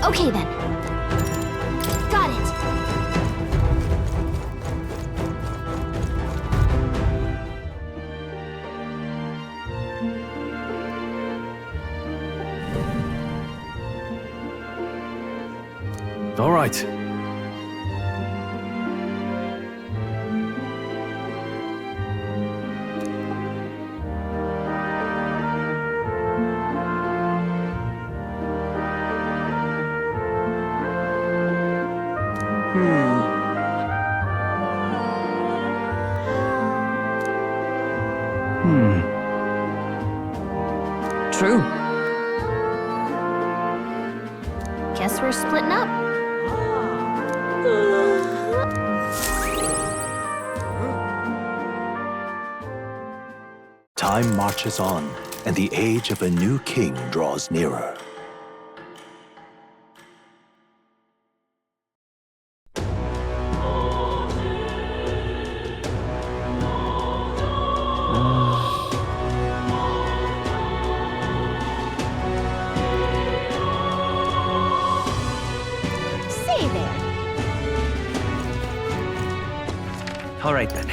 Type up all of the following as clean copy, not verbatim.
Okay then. Got it. All right. True. Guess we're splitting up. Time marches on, and the age of a new king draws nearer. Say there. All right then.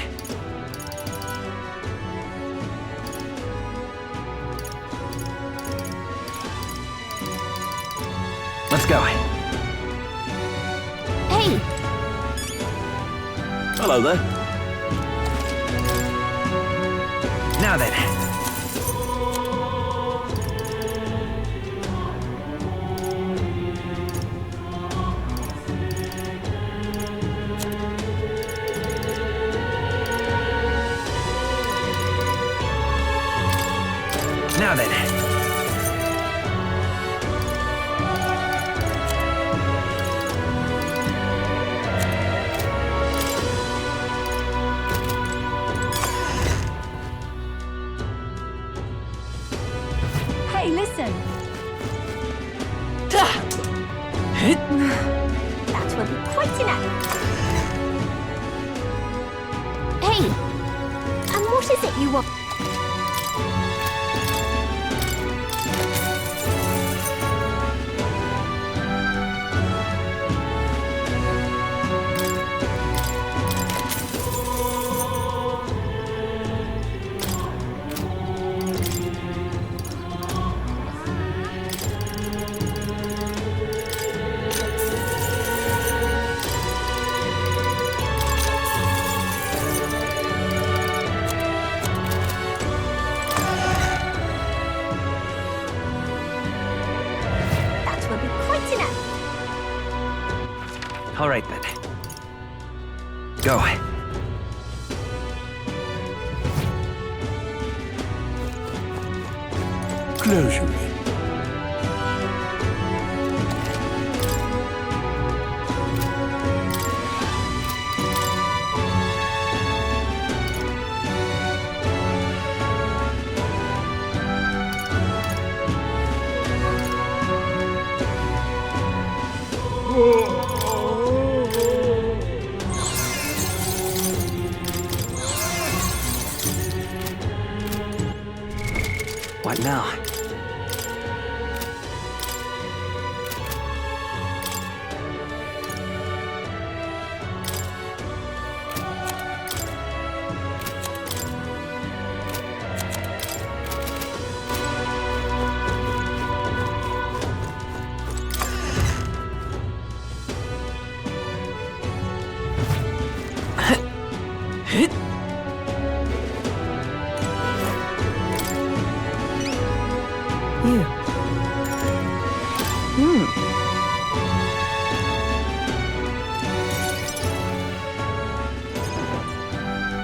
Let's go. Hey, Hello there. Now then. Now then. hey, listen. That will be quite enough. Hey, and what is it you want? That will be quite enough. All right then. Go. Closure. What now?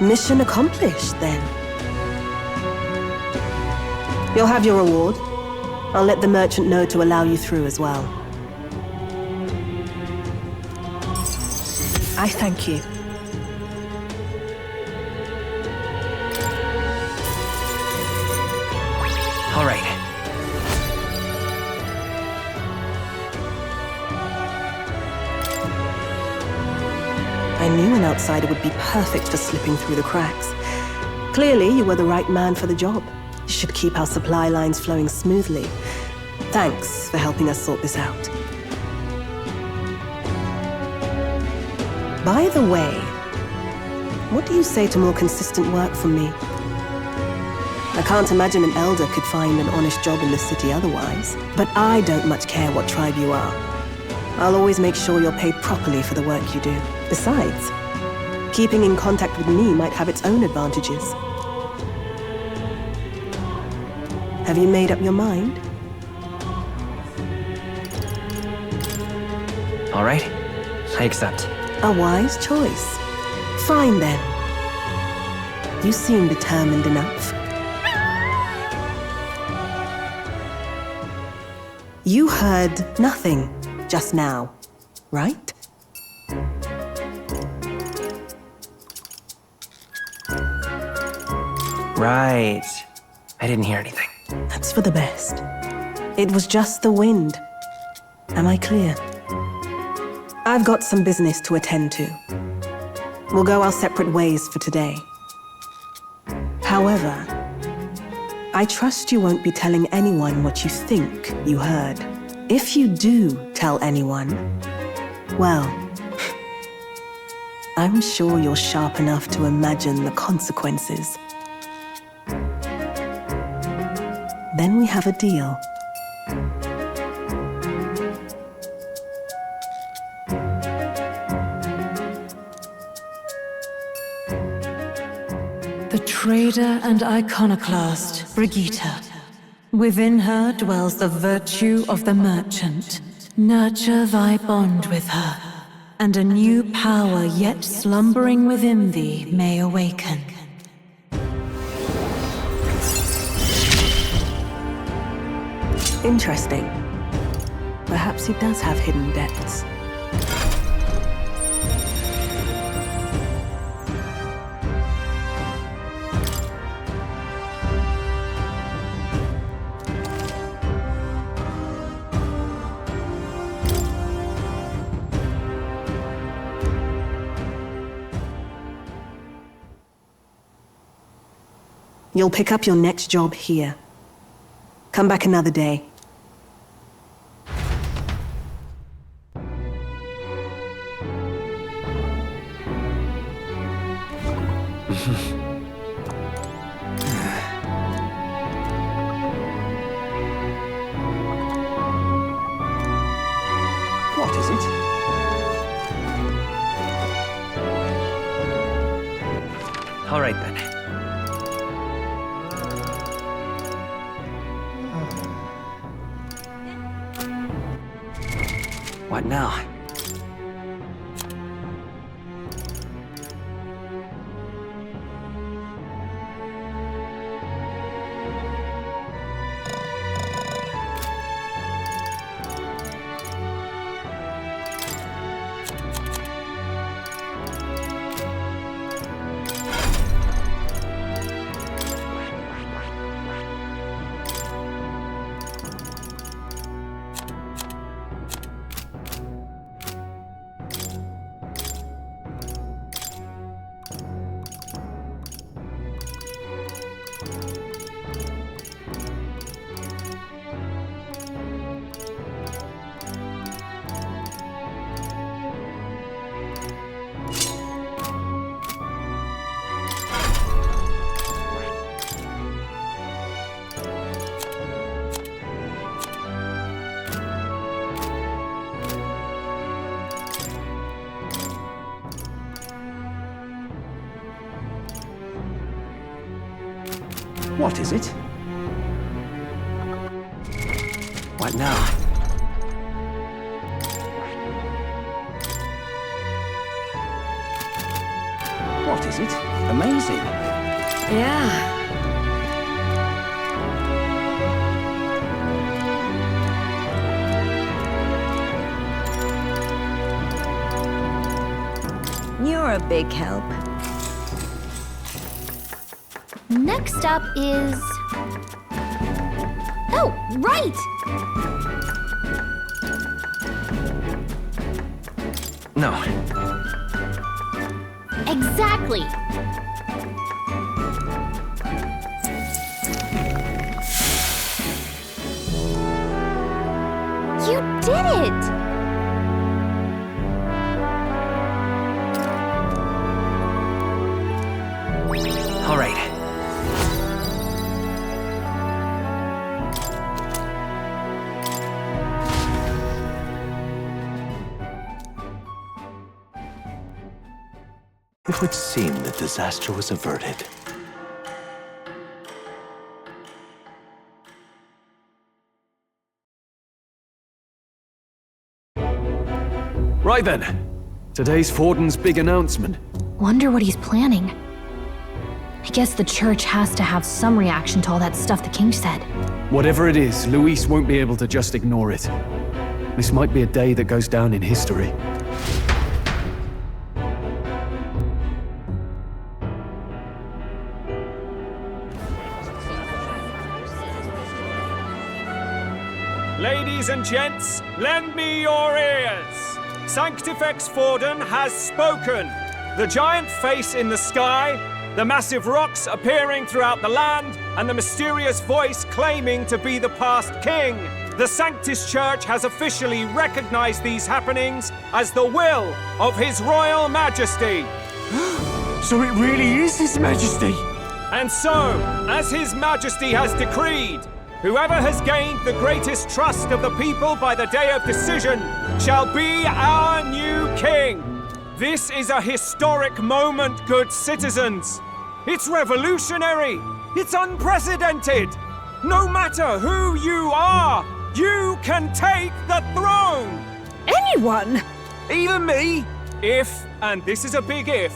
Mission accomplished, then. You'll have your reward. I'll let the merchant know to allow you through as well. I thank you. All right. I knew an outsider would be perfect for slipping through the cracks. Clearly, you were the right man for the job. You should keep our supply lines flowing smoothly. Thanks for helping us sort this out. By the way, what do you say to more consistent work from me? I can't imagine an elder could find an honest job in the city otherwise, but I don't much care what tribe you are. I'll always make sure you're paid properly for the work you do. Besides, keeping in contact with me might have its own advantages. Have you made up your mind? All right, I accept. A wise choice. Fine then. You seem determined enough. You heard nothing just now, right? Right. I didn't hear anything. That's for the best. It was just the wind. Am I clear? I've got some business to attend to. We'll go our separate ways for today. However, I trust you won't be telling anyone what you think you heard. If you do tell anyone, well, I'm sure you're sharp enough to imagine the consequences. Then we have a deal. The trader and iconoclast, Brigitte. Within her dwells the virtue of the merchant. Nurture thy bond with her, and a new power yet slumbering within thee may awaken. Interesting. Perhaps he does have hidden depths. You'll pick up your next job here. Come back another day. What is it? All right then. What now? What is it? What now? What is it? Amazing. Yeah. You're a big help. Next up is... Oh, right! No. Exactly. You did it! it would seem that disaster was averted. Right then. Today's Fortin's big announcement. Wonder what he's planning. I guess the church has to have some reaction to all that stuff the king said. Whatever it is, Luis won't be able to just ignore it. This might be a day that goes down in history. Ladies and gents, lend me your ears. Sanctifex Forden has spoken. The giant face in the sky, the massive rocks appearing throughout the land, and the mysterious voice claiming to be the past king. The Sanctus Church has officially recognized these happenings as the will of His Royal Majesty. So it really is His Majesty? And so, as His Majesty has decreed, whoever has gained the greatest trust of the people by the day of decision shall be our new king. This is a historic moment, good citizens. It's revolutionary. It's unprecedented. No matter who you are, you can take the throne. Anyone? Even me? If, and this is a big if,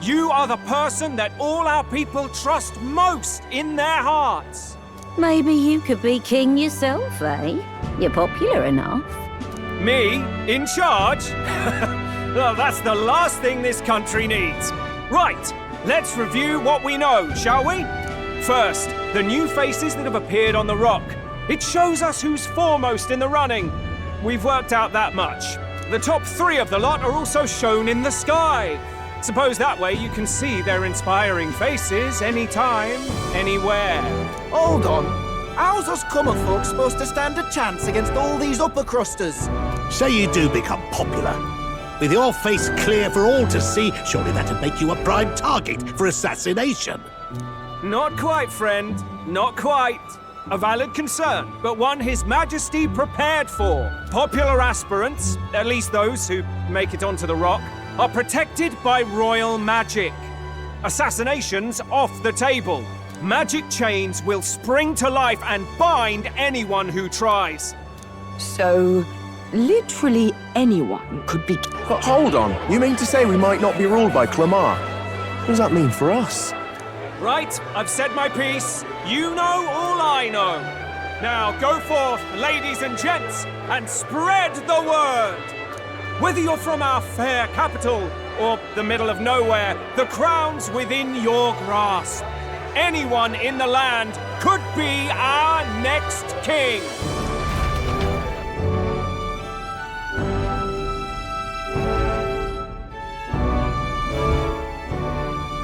you are the person that all our people trust most in their hearts. Maybe you could be king yourself, eh? You're popular enough. Me? In charge? Well, that's the last thing this country needs. Right, let's review what we know, shall we? First, the new faces that have appeared on the rock. It shows us who's foremost in the running. We've worked out that much. The top 3 of the lot are also shown in the sky. Suppose that way you can see their inspiring faces anytime, anywhere. Hold on. How's us common folk supposed to stand a chance against all these upper crusters? Say you do become popular. With your face clear for all to see, surely that'd make you a prime target for assassination. Not quite, friend. Not quite. A valid concern, but one His Majesty prepared for. Popular aspirants, at least those who make it onto the rock, are protected by royal magic. Assassinations off the table. Magic chains will spring to life and bind anyone who tries. So, literally anyone could be... But hold on, you mean to say we might not be ruled by Clamar? What does that mean for us? Right, I've said my piece. You know all I know. Now go forth, ladies and gents, and spread the word. Whether you're from our fair capital or the middle of nowhere, the crown's within your grasp. Anyone in the land could be our next king.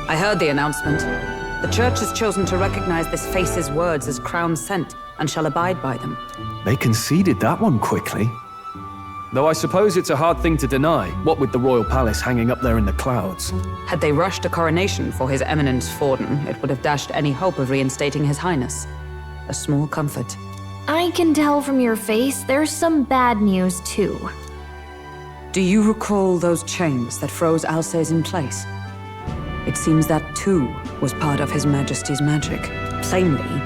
I heard the announcement. The church has chosen to recognize this face's words as crown sent and shall abide by them. They conceded that one quickly. Though I suppose it's a hard thing to deny, what with the royal palace hanging up there in the clouds. Had they rushed a coronation for His Eminence Forden, it would have dashed any hope of reinstating His Highness. A small comfort. I can tell from your face there's some bad news too. Do you recall those chains that froze Alces in place? It seems that too was part of His Majesty's magic. Plainly,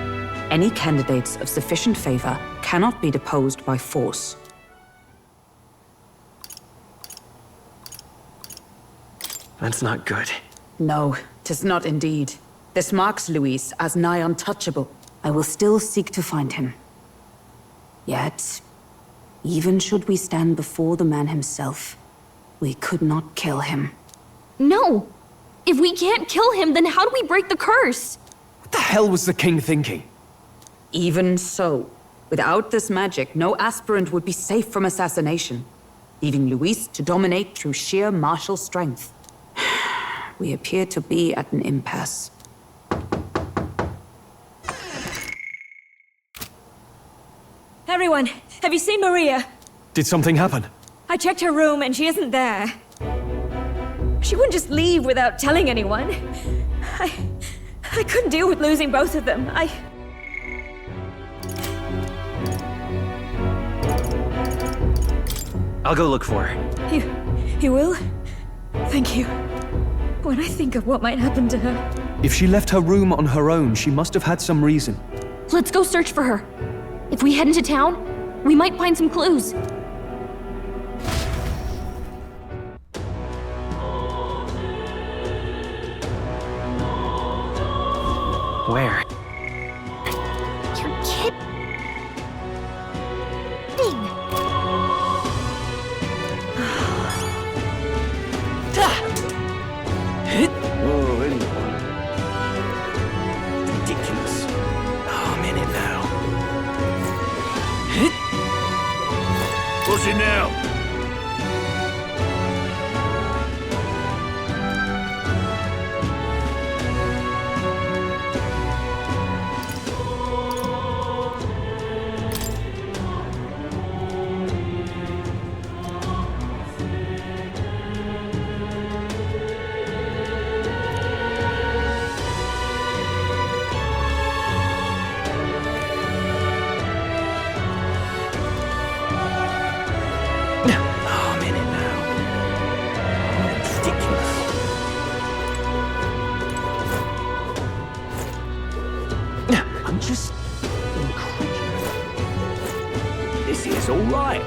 any candidates of sufficient favor cannot be deposed by force. That's not good. No, 'tis not indeed. This marks Luis as nigh untouchable. I will still seek to find him. Yet, even should we stand before the man himself, we could not kill him. No! If we can't kill him, then how do we break the curse? What the hell was the king thinking? Even so, without this magic, no aspirant would be safe from assassination, leaving Luis to dominate through sheer martial strength. We appear to be at an impasse. Everyone, have you seen Maria? Did something happen? I checked her room and she isn't there. She wouldn't just leave without telling anyone. I couldn't deal with losing both of them. I'll go look for her. You will? Thank you. when I think of what might happen to her. If she left her room on her own, she must have had some reason. Let's go search for her. If we head into town, we might find some clues. Where? You're kidding. Oh, anyone. Ridiculous. Oh, I'm in it now. What's it now? It's all right.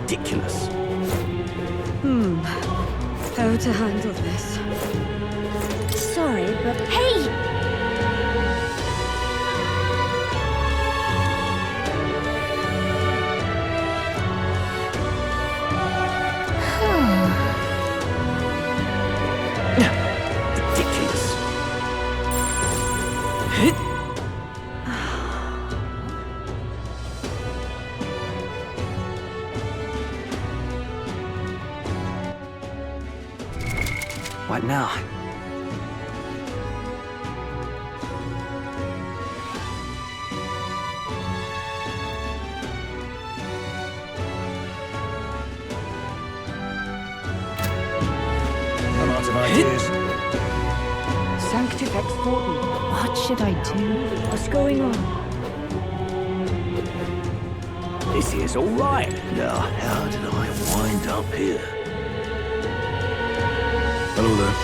Ridiculous. How to handle this? Sorry, but hey! Ridiculous. What now? A lot of ideas. Sanctifex Gordon. What should I do? What's going on? This here's all right. Now, how did I wind up here? Hello there.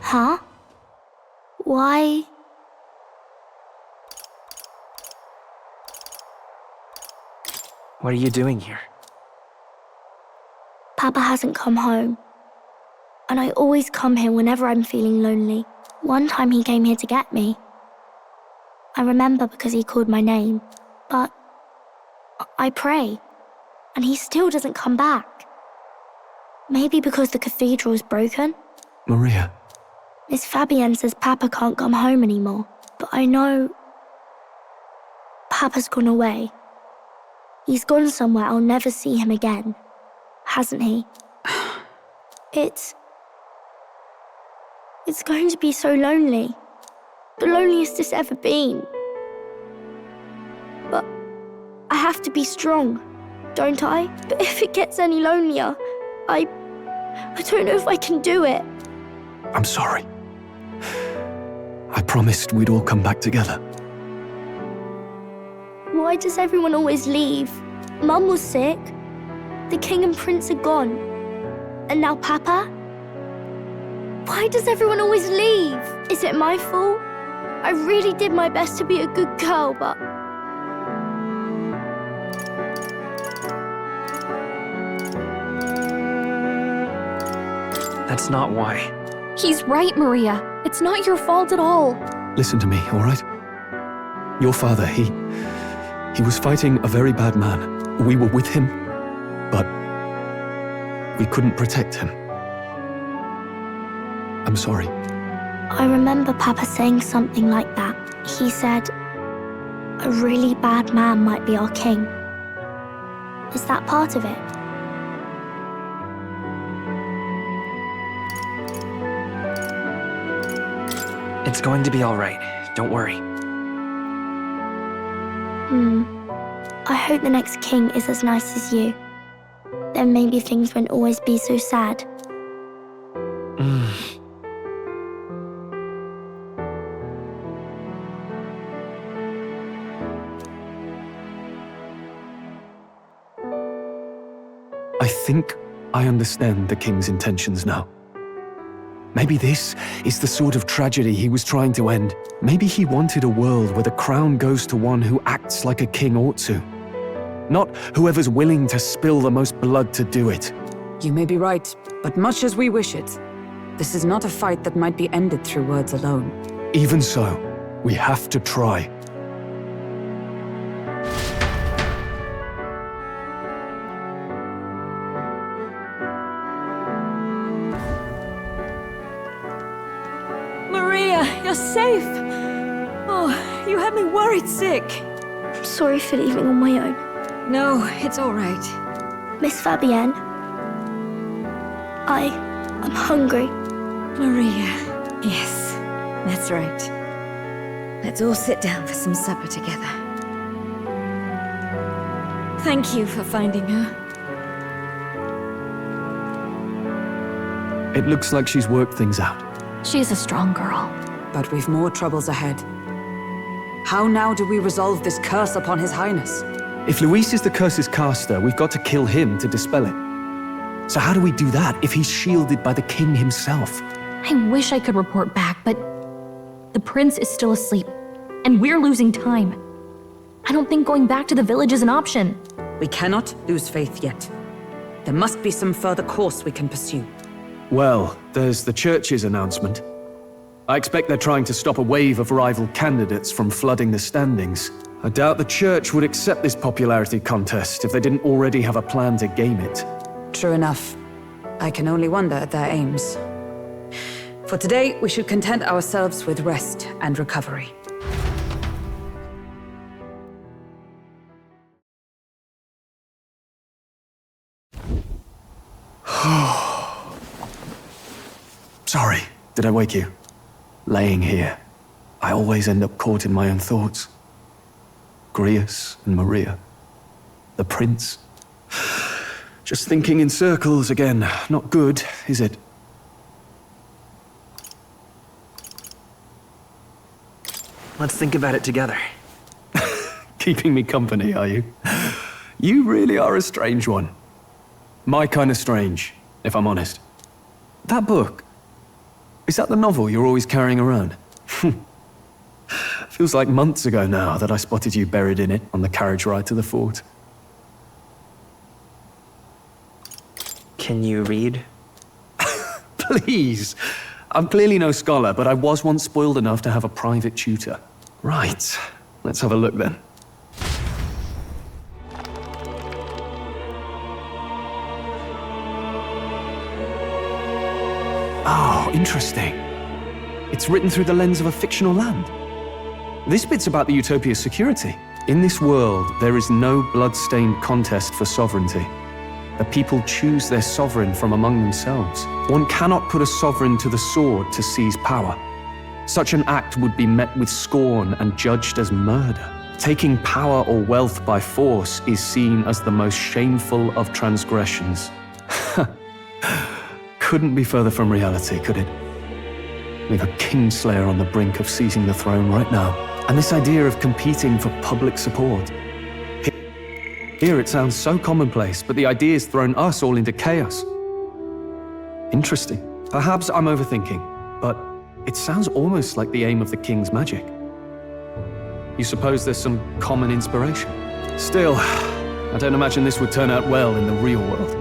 Huh? Why? What are you doing here? Papa hasn't come home. And I always come here whenever I'm feeling lonely. One time he came here to get me. I remember because he called my name. But I pray, and he still doesn't come back. Maybe because the cathedral's broken? Maria. Miss Fabienne says Papa can't come home anymore, but I know Papa's gone away. He's gone somewhere I'll never see him again, hasn't he? It's going to be so lonely. The loneliest it's ever been. But I have to be strong, don't I? But if it gets any lonelier, I don't know if I can do it. I'm sorry. I promised we'd all come back together. Why does everyone always leave? Mum was sick. The king and prince are gone. And now Papa? Why does everyone always leave? Is it my fault? I really did my best to be a good girl, but... That's not why. He's right, Maria. It's not your fault at all. Listen to me, all right? Your father, he was fighting a very bad man. We were with him, but we couldn't protect him. I'm sorry. I remember Papa saying something like that. He said, a really bad man might be our king. Is that part of it? It's going to be all right. Don't worry. I hope the next king is as nice as you. Then maybe things won't always be so sad. I think I understand the king's intentions now. Maybe this is the sort of tragedy he was trying to end. Maybe he wanted a world where the crown goes to one who acts like a king ought to. Not whoever's willing to spill the most blood to do it. You may be right, but much as we wish it, this is not a fight that might be ended through words alone. Even so, we have to try. You're safe! Oh, you had me worried sick. I'm sorry for leaving on my own. No, it's all right. Miss Fabienne, I'm hungry. Maria, yes, that's right. Let's all sit down for some supper together. Thank you for finding her. It looks like she's worked things out. She's a strong girl. But we've more troubles ahead. How now do we resolve this curse upon His Highness? If Luis is the curse's caster, we've got to kill him to dispel it. So how do we do that if he's shielded by the king himself? I wish I could report back, but the prince is still asleep, and we're losing time. I don't think going back to the village is an option. We cannot lose faith yet. There must be some further course we can pursue. Well, there's the church's announcement. I expect they're trying to stop a wave of rival candidates from flooding the standings. I doubt the church would accept this popularity contest if they didn't already have a plan to game it. True enough. I can only wonder at their aims. For today, we should content ourselves with rest and recovery. Sorry, did I wake you? Laying here, I always end up caught in my own thoughts. Grius and Maria. The prince. Just thinking in circles again. Not good, is it? Let's think about it together. Keeping me company, are you? You really are a strange one. My kind of strange, if I'm honest. That book, is that the novel you're always carrying around? Feels like months ago now that I spotted you buried in it on the carriage ride to the fort. Can you read? Please. I'm clearly no scholar, but I was once spoiled enough to have a private tutor. Right. Let's have a look then. Oh, interesting. It's written through the lens of a fictional land. This bit's about the Utopia's security. In this world, there is no blood-stained contest for sovereignty. The people choose their sovereign from among themselves. One cannot put a sovereign to the sword to seize power. Such an act would be met with scorn and judged as murder. Taking power or wealth by force is seen as the most shameful of transgressions. Couldn't be further from reality, could it? We have a kingslayer on the brink of seizing the throne right now. And this idea of competing for public support. Here it sounds so commonplace, but the idea's thrown us all into chaos. Interesting. Perhaps I'm overthinking, but it sounds almost like the aim of the king's magic. You suppose there's some common inspiration? Still, I don't imagine this would turn out well in the real world.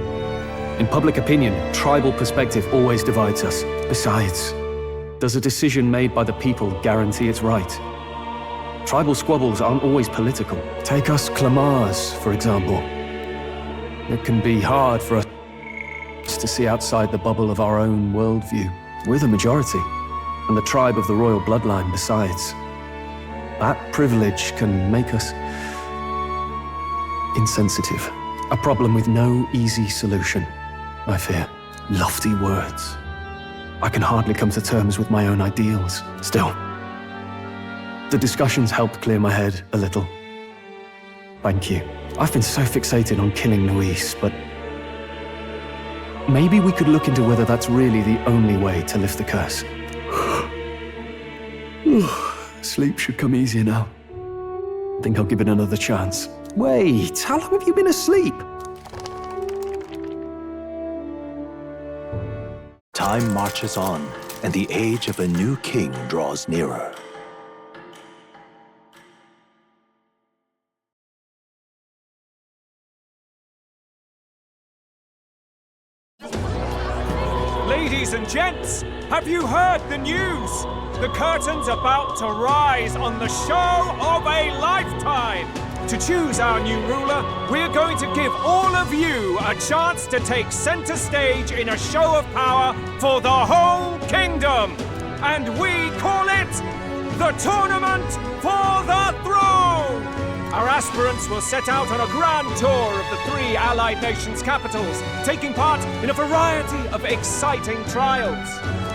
In public opinion, tribal perspective always divides us. Besides, does a decision made by the people guarantee it's right? Tribal squabbles aren't always political. Take us Clamars, for example. It can be hard for us to see outside the bubble of our own worldview. We're the majority, and the tribe of the royal bloodline besides. That privilege can make us insensitive. A problem with no easy solution, I fear. Lofty words. I can hardly come to terms with my own ideals. Still, the discussions helped clear my head a little. Thank you. I've been so fixated on killing Luis, but maybe we could look into whether that's really the only way to lift the curse. Sleep should come easier now. Think I'll give it another chance. Wait, how long have you been asleep? Time marches on, and the age of a new king draws nearer. Ladies and gents, have you heard the news? The curtain's about to rise on the show of a lifetime. To choose our new ruler, we're going to give all of you a chance to take center stage in a show of power for the whole kingdom. And we call it the Tournament for the Throne! Our aspirants will set out on a grand tour of the 3 allied nations' capitals, taking part in a variety of exciting trials.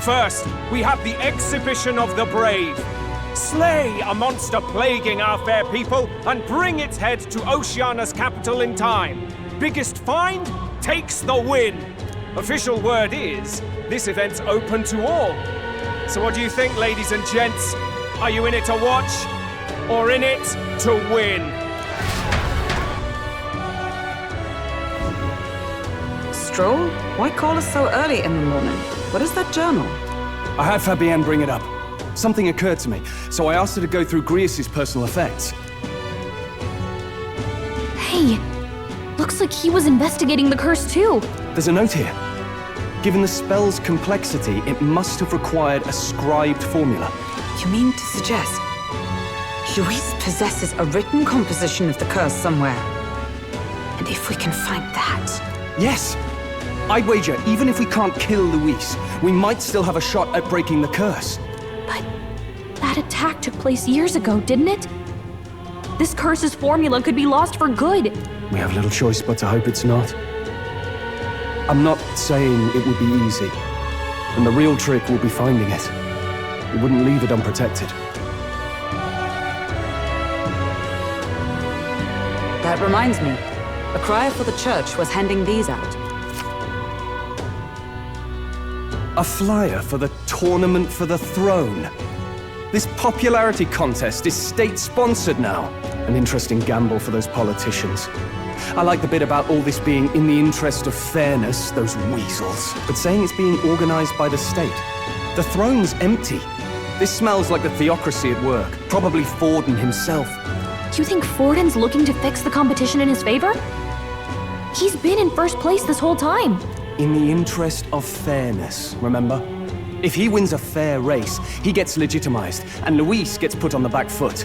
First, we have the Exhibition of the Brave. Slay a monster plaguing our fair people and bring its head to Oceania's capital in time. Biggest find takes the win. Official word is, this event's open to all. So what do you think, ladies and gents? Are you in it to watch, or in it to win? Stroll? Why call us so early in the morning? What is that journal? I had Fabienne bring it up. Something occurred to me, so I asked her to go through Grius' personal effects. Hey, looks like he was investigating the curse too. There's a note here. Given the spell's complexity, it must have required a scribed formula. You mean to suggest Luis possesses a written composition of the curse somewhere? And if we can find that... Yes! I'd wager, even if we can't kill Luis, we might still have a shot at breaking the curse. But that attack took place years ago, didn't it? This curse's formula could be lost for good. We have little choice but to hope it's not. I'm not saying it would be easy, and the real trick will be finding it. We wouldn't leave it unprotected. That reminds me. A crier for the church was handing these out. A flyer for the Tournament for the Throne. This popularity contest is state-sponsored now. An interesting gamble for those politicians. I like the bit about all this being in the interest of fairness, those weasels. But saying it's being organized by the state. The throne's empty. This smells like the theocracy at work. Probably Forden himself. Do you think Forden's looking to fix the competition in his favor? He's been in first place this whole time. In the interest of fairness, remember? If he wins a fair race, he gets legitimized, and Luis gets put on the back foot.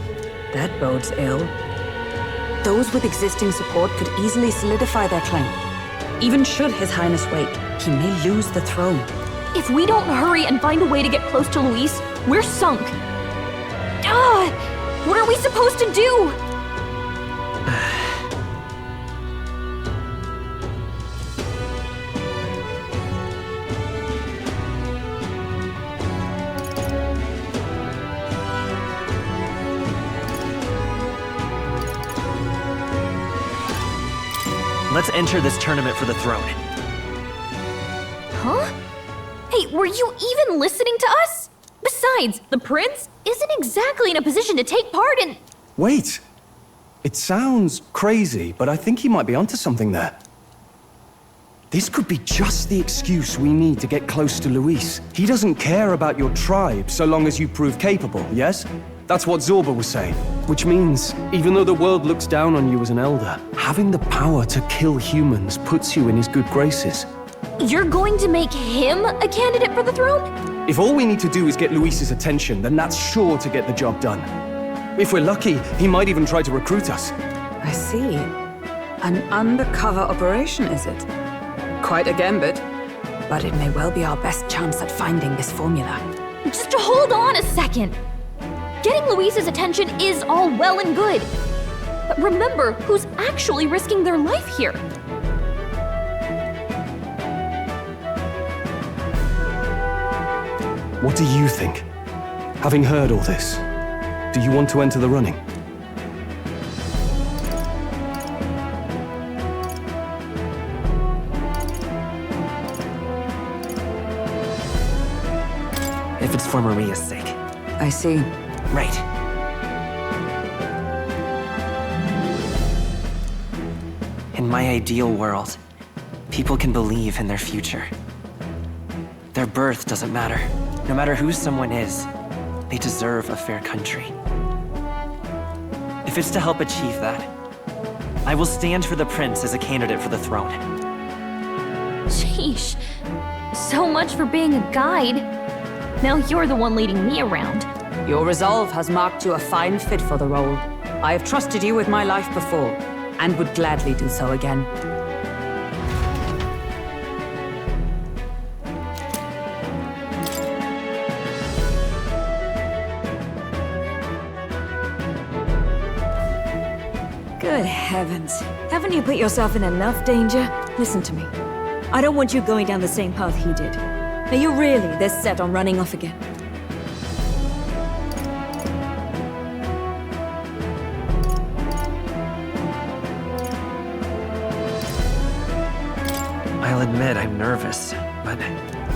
That bodes ill. Those with existing support could easily solidify their claim. Even should His Highness wait, he may lose the throne. If we don't hurry and find a way to get close to Luis, we're sunk. What are we supposed to do? Let's enter this tournament for the throne. Huh? Hey, were you even listening to us? Besides, the prince isn't exactly in a position to take part in... Wait. It sounds crazy, but I think he might be onto something there. This could be just the excuse we need to get close to Luis. He doesn't care about your tribe so long as you prove capable, yes? That's what Zorba was saying. Which means, even though the world looks down on you as an elder, having the power to kill humans puts you in his good graces. You're going to make him a candidate for the throne? If all we need to do is get Luis's attention, then that's sure to get the job done. If we're lucky, he might even try to recruit us. I see. An undercover operation, is it? Quite a gambit. But it may well be our best chance at finding this formula. Just hold on a second. Getting Luis's attention is all well and good. But remember who's actually risking their life here. What do you think? Having heard all this, do you want to enter the running? If it's for Maria's sake. I see. Right. In my ideal world, people can believe in their future. Their birth doesn't matter. No matter who someone is, they deserve a fair country. If it's to help achieve that, I will stand for the prince as a candidate for the throne. Sheesh. So much for being a guide. Now you're the one leading me around. Your resolve has marked you a fine fit for the role. I have trusted you with my life before, and would gladly do so again. Good heavens. Haven't you put yourself in enough danger? Listen to me. I don't want you going down the same path he did. Are you really this set on running off again? I'll admit I'm nervous, but...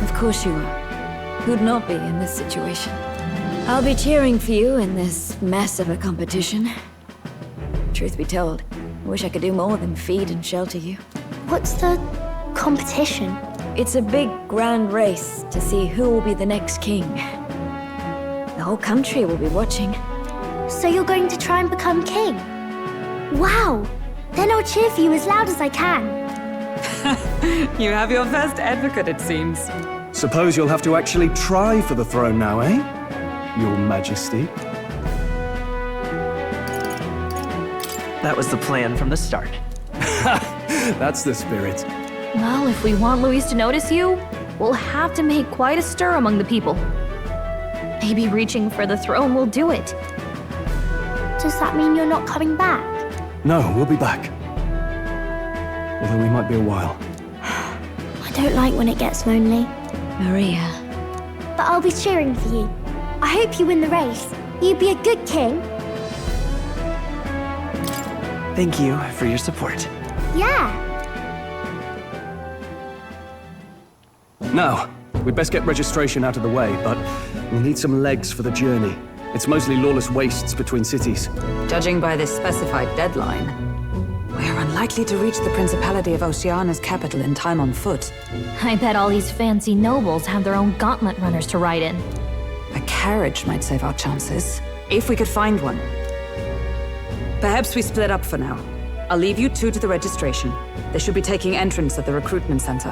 Of course you are. Who'd not be in this situation? I'll be cheering for you in this mess of a competition. Truth be told, I wish I could do more than feed and shelter you. What's the competition? It's a big, grand race to see who will be the next king. The whole country will be watching. So you're going to try and become king? Wow! Then I'll cheer for you as loud as I can. You have your first advocate, it seems. Suppose you'll have to actually try for the throne now, eh? Your Majesty. That was the plan from the start. That's the spirit. Well, if we want Luis to notice you, we'll have to make quite a stir among the people. Maybe reaching for the throne will do it. Does that mean you're not coming back? No, we'll be back. Although we might be a while. I don't like when it gets lonely. Maria. But I'll be cheering for you. I hope you win the race. You'd be a good king. Thank you for your support. Yeah. Now, we'd best get registration out of the way, but we'll need some legs for the journey. It's mostly lawless wastes between cities. Judging by this specified deadline, we're unlikely to reach the Principality of Oceana's capital in time on foot. I bet all these fancy nobles have their own gauntlet runners to ride in. A carriage might save our chances, if we could find one. Perhaps we split up for now. I'll leave you two to the registration. They should be taking entrance at the recruitment center.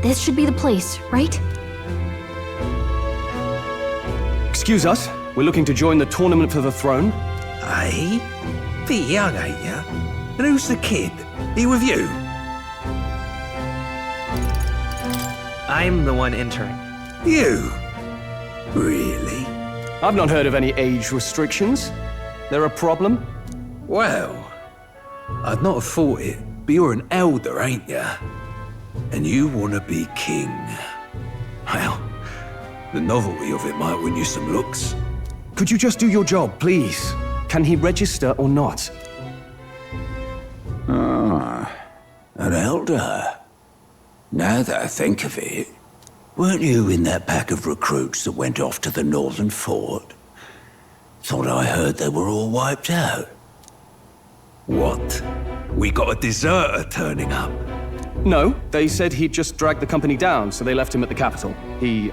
This should be the place, right? Excuse us, we're looking to join the tournament for the throne. Eh? Bit young, ain't ya? And who's the kid? He with you? I'm the one entering. You? Really? I've not heard of any age restrictions. There a problem? Well, I'd not have thought it, but you're an elder, ain't ya? And you want to be king. Well, the novelty of it might win you some looks. Could you just do your job, please? Can he register or not? Ah, an elder. Now that I think of it, weren't you in that pack of recruits that went off to the northern fort? Thought I heard they were all wiped out. What? We got a deserter turning up? No, they said he'd just dragged the company down, so they left him at the capital. He,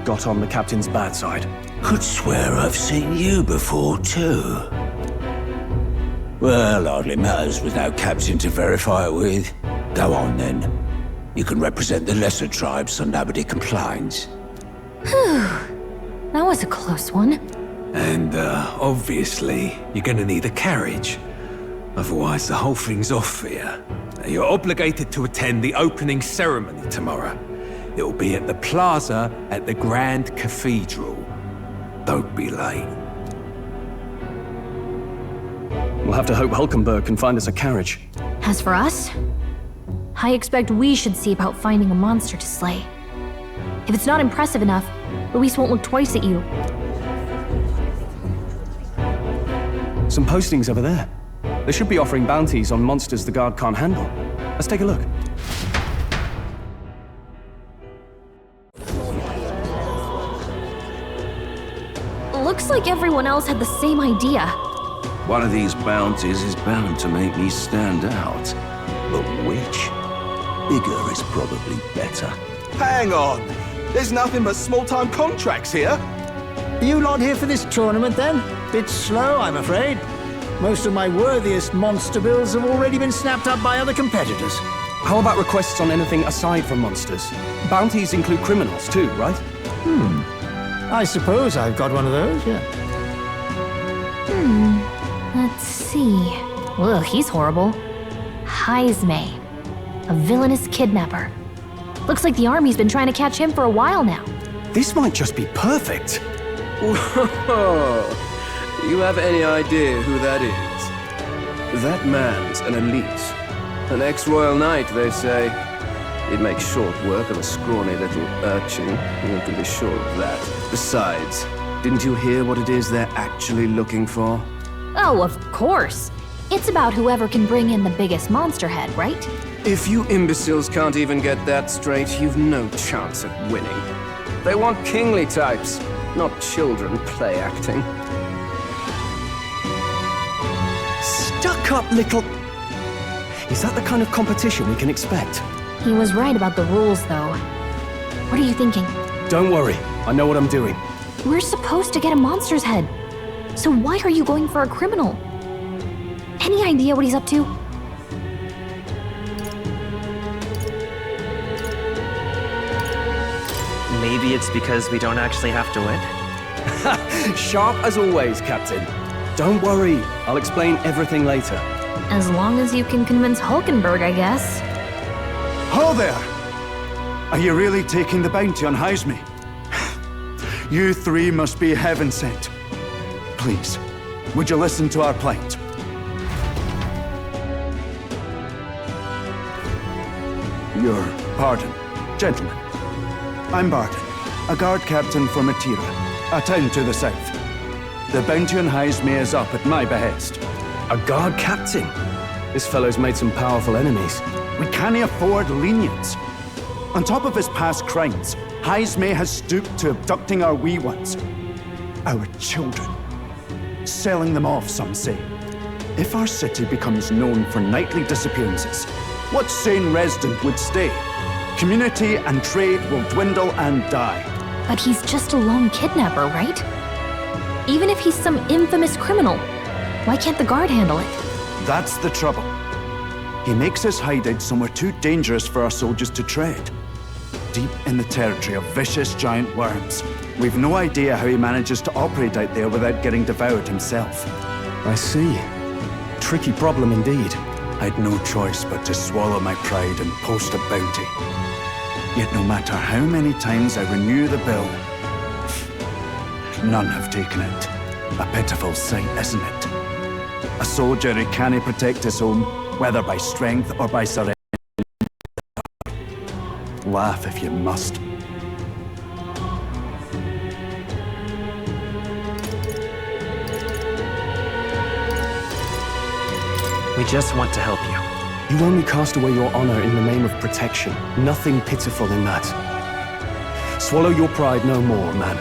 got on the captain's bad side. Could swear I've seen you before, too. Well, hardly matters with no captain to verify it with. Go on, then. You can represent the lesser tribes so nobody complains. Whew. That was a close one. And, obviously, you're gonna need a carriage. Otherwise, the whole thing's off for you. You're obligated to attend the opening ceremony tomorrow. It'll be at the plaza at the Grand Cathedral. Don't be late. We'll have to hope Hulkenberg can find us a carriage. As for us, I expect we should see about finding a monster to slay. If it's not impressive enough, Luis won't look twice at you. Some postings over there. They should be offering bounties on monsters the guard can't handle. Let's take a look. Looks like everyone else had the same idea. One of these bounties is bound to make me stand out. But which? Bigger is probably better. Hang on! There's nothing but small-time contracts here! You lot here for this tournament, then? Bit slow, I'm afraid. Most of my worthiest monster bills have already been snapped up by other competitors. How about requests on anything aside from monsters? Bounties include criminals too, right? I suppose I've got one of those, yeah. Let's see. Ugh, he's horrible. Heisme, a villainous kidnapper. Looks like the army's been trying to catch him for a while now. This might just be perfect. Whoa! You have any idea who that is? That man's an elite. An ex-royal knight, they say. He'd make short work of a scrawny little urchin. You can be sure of that. Besides, didn't you hear what it is they're actually looking for? Oh, of course. It's about whoever can bring in the biggest monster head, right? If you imbeciles can't even get that straight, you've no chance at winning. They want kingly types, not children play acting. Stuck-up little... Is that the kind of competition we can expect? He was right about the rules, though. What are you thinking? Don't worry, I know what I'm doing. We're supposed to get a monster's head. So why are you going for a criminal? Any idea what he's up to? Maybe it's because we don't actually have to win? Sharp as always, Captain. Don't worry, I'll explain everything later. As long as you can convince Hulkenberg, I guess. Ho there! Are you really taking the bounty on Heisme? You three must be heaven sent. Please, would you listen to our plight? Your pardon, gentlemen. I'm Barton, a guard captain from Atira, a town to the south. The bounty on Heisme is up at my behest. A guard captain? This fellow's made some powerful enemies. We can't afford lenience. On top of his past crimes, Heisme has stooped to abducting our wee ones. Our children. Selling them off, some say. If our city becomes known for nightly disappearances, what sane resident would stay? Community and trade will dwindle and die. But he's just a lone kidnapper, right? Even if he's some infamous criminal, why can't the guard handle it? That's the trouble. He makes his hideout somewhere too dangerous for our soldiers to tread. Deep in the territory of vicious giant worms. We've no idea how he manages to operate out there without getting devoured himself. I see. Tricky problem indeed. I'd no choice but to swallow my pride and post a bounty. Yet no matter how many times I renew the bill, none have taken it. A pitiful sight, isn't it? A soldier who can't protect his home, whether by strength or by surrender. Laugh if you must. We just want to help you. You only cast away your honor in the name of protection. Nothing pitiful in that. Swallow your pride no more, man.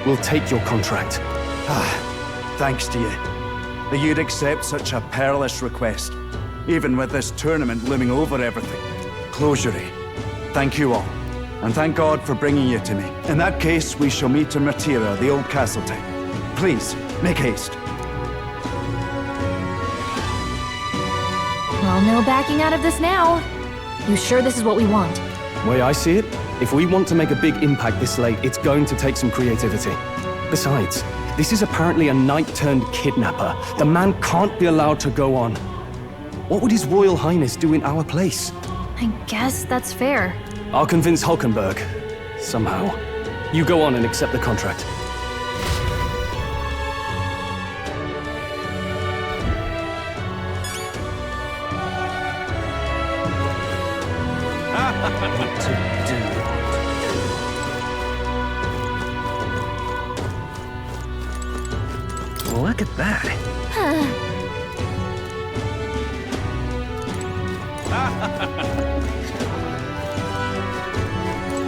We'll take your contract. Thanks to you. That you'd accept such a perilous request, even with this tournament looming over everything. Closure. Thank you all, and thank God for bringing you to me. In that case, we shall meet in Ratira, the old castle town. Please, make haste. Well, no backing out of this now. You sure this is what we want? Way I see it, if we want to make a big impact this late, it's going to take some creativity. Besides, this is apparently a knight-turned-kidnapper. The man can't be allowed to go on. What would His Royal Highness do in our place? I guess that's fair. I'll convince Hulkenberg. Somehow. You go on and accept the contract. Look at that.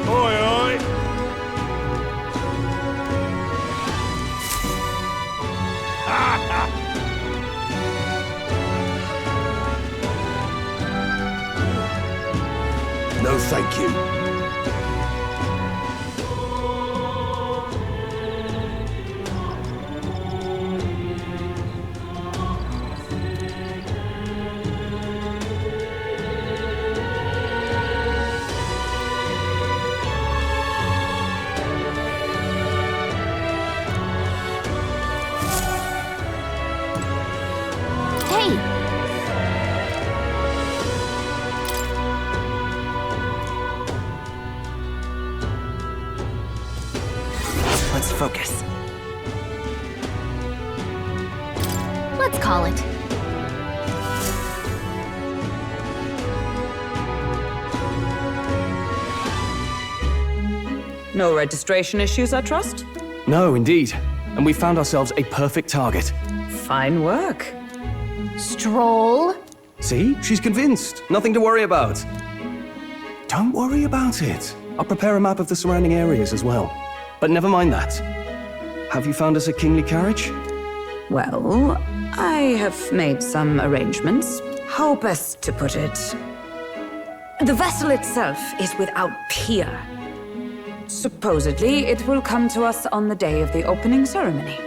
Oi, oi! No, thank you. Let's focus. Let's call it. No registration issues, I trust? No, indeed. And we found ourselves a perfect target. Fine work. Stroll. See? She's convinced. Nothing to worry about. Don't worry about it. I'll prepare a map of the surrounding areas as well. But never mind that. Have you found us a kingly carriage? Well, I have made some arrangements. How best to put it? The vessel itself is without peer. Supposedly, it will come to us on the day of the opening ceremony.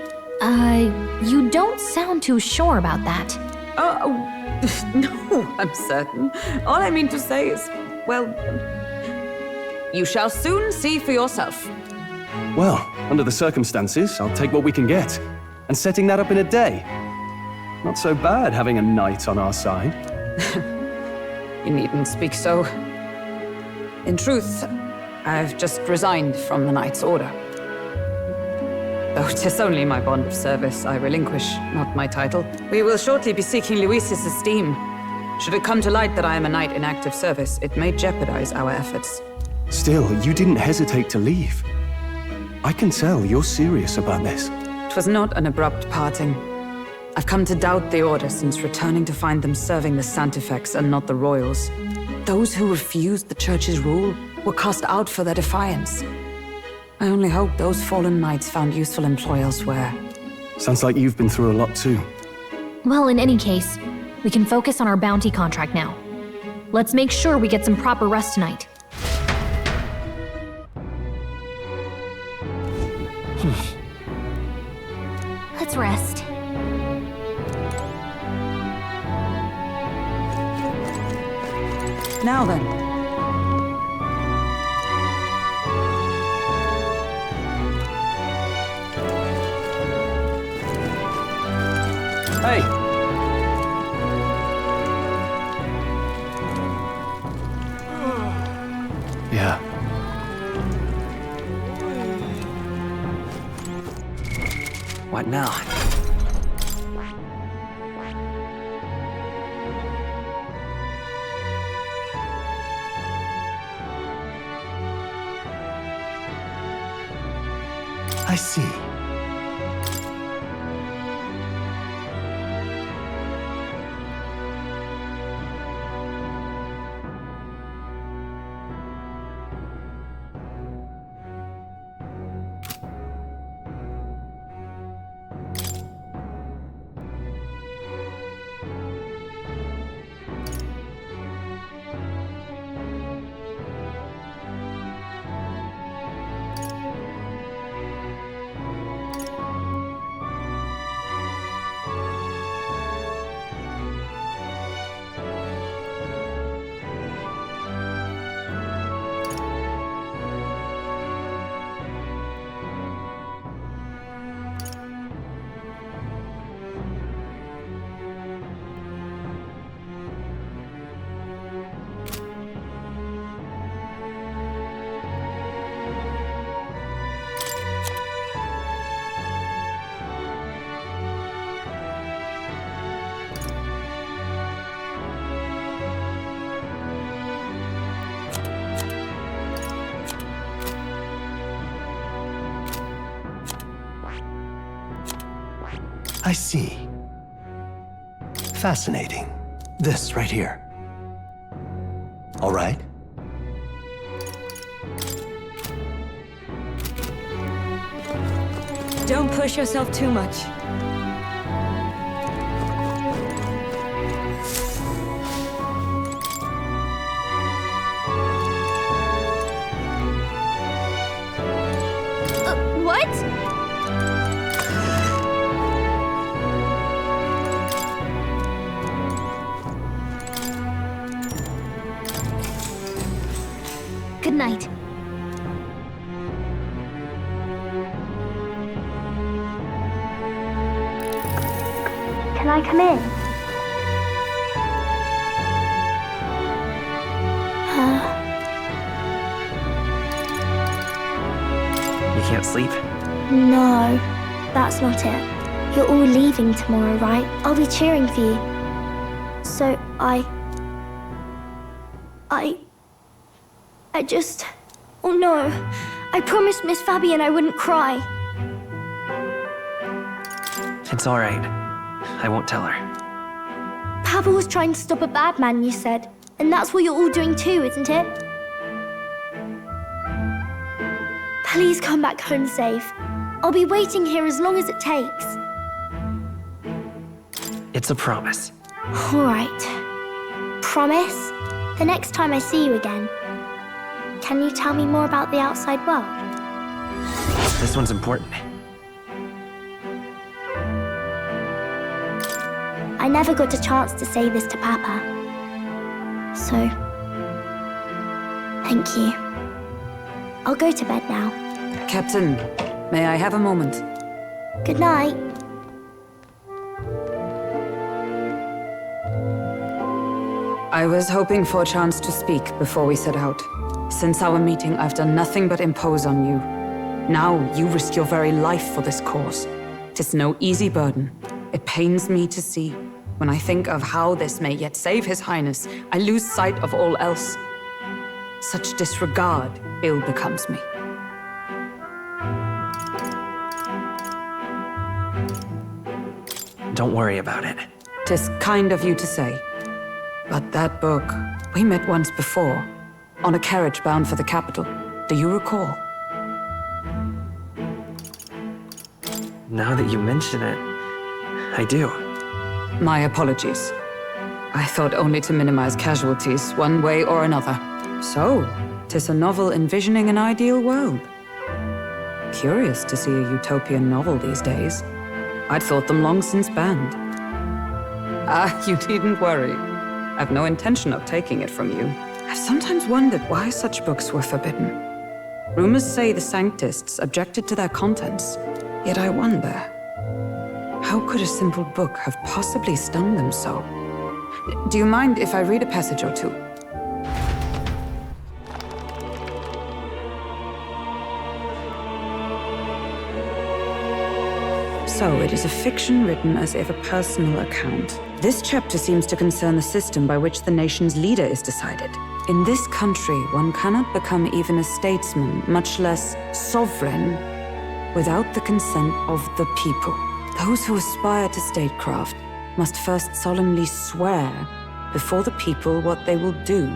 You don't sound too sure about that. Oh, no, I'm certain. All I mean to say is, well, you shall soon see for yourself. Well, under the circumstances, I'll take what we can get. And setting that up in a day. Not so bad having a knight on our side. You needn't speak so. In truth, I've just resigned from the Knight's Order. Though 'tis only my bond of service I relinquish, not my title. We will shortly be seeking Luis's esteem. Should it come to light that I am a knight in active service, it may jeopardize our efforts. Still, you didn't hesitate to leave. I can tell you're serious about this. It was not an abrupt parting. I've come to doubt the Order since returning to find them serving the Santifex and not the Royals. Those who refused the Church's rule were cast out for their defiance. I only hope those fallen knights found useful employ elsewhere. Sounds like you've been through a lot too. Well, in any case, we can focus on our bounty contract now. Let's make sure we get some proper rest tonight. Let's rest. Now then. Hey! Yeah. What now? I see. I see. Fascinating. This right here. All right. Don't push yourself too much. What? Good night. Can I come in? You can't sleep? No, that's not it. You're all leaving tomorrow, right? I'll be cheering for you. So I just... Oh no. I promised Miss Fabian I wouldn't cry. It's all right. I won't tell her. Papa was trying to stop a bad man, you said. And that's what you're all doing too, isn't it? Please come back home safe. I'll be waiting here as long as it takes. It's a promise. All right. Promise? The next time I see you again. Can you tell me more about the outside world? This one's important. I never got a chance to say this to Papa. So, thank you. I'll go to bed now. Captain, may I have a moment? Good night. I was hoping for a chance to speak before we set out. Since our meeting, I've done nothing but impose on you. Now you risk your very life for this cause. 'Tis no easy burden. It pains me to see. When I think of how this may yet save His Highness, I lose sight of all else. Such disregard ill becomes me. Don't worry about it. 'Tis kind of you to say. But that book, we met once before, on a carriage bound for the capital. Do you recall? Now that you mention it, I do. My apologies. I thought only to minimize casualties, one way or another. So, 'tis a novel envisioning an ideal world. Curious to see a utopian novel these days. I'd thought them long since banned. Ah, you needn't worry. I've no intention of taking it from you. I've sometimes wondered why such books were forbidden. Rumors say the Sanctists objected to their contents. Yet I wonder, how could a simple book have possibly stung them so? Do you mind if I read a passage or two? So it is a fiction written as if a personal account. This chapter seems to concern the system by which the nation's leader is decided. In this country, one cannot become even a statesman, much less sovereign, without the consent of the people. Those who aspire to statecraft must first solemnly swear before the people what they will do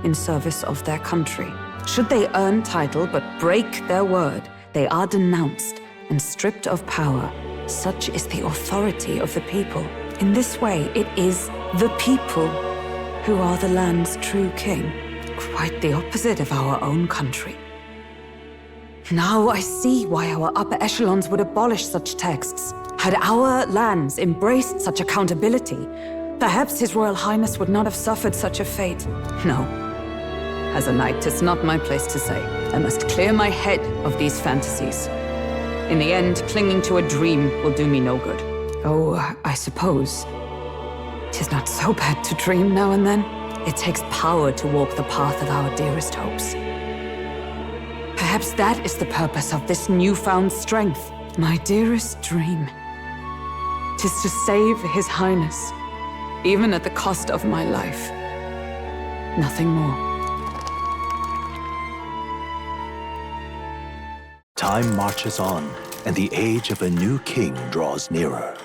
in service of their country. Should they earn title but break their word, they are denounced and stripped of power. Such is the authority of the people. In this way, it is the people who are the land's true king. Quite the opposite of our own country. Now I see why our upper echelons would abolish such texts. Had our lands embraced such accountability, perhaps His Royal Highness would not have suffered such a fate. No. As a knight, 'tis not my place to say. I must clear my head of these fantasies. In the end, clinging to a dream will do me no good. Oh, I suppose 'tis not so bad to dream now and then. It takes power to walk the path of our dearest hopes. Perhaps that is the purpose of this newfound strength. My dearest dream. 'Tis to save His Highness, even at the cost of my life. Nothing more. Time marches on, and the age of a new king draws nearer.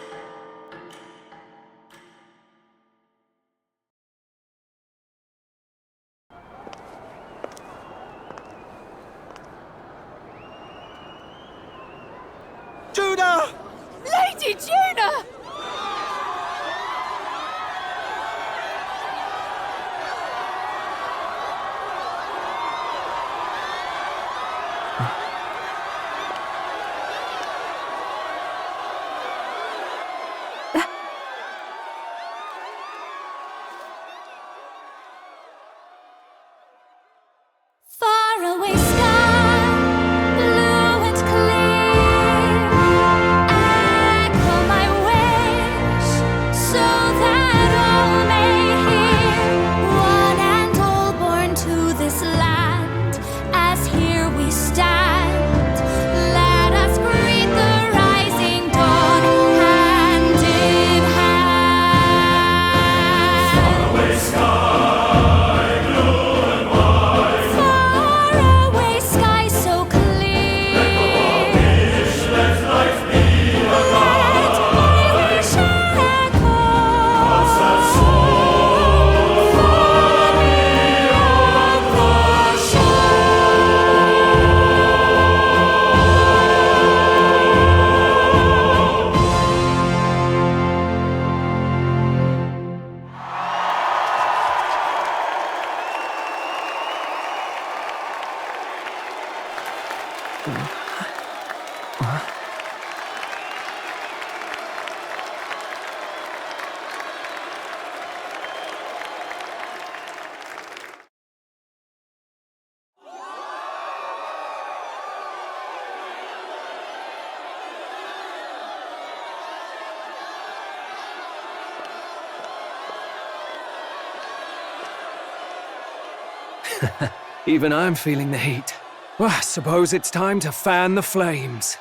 Even I'm feeling the heat. Well, I suppose it's time to fan the flames.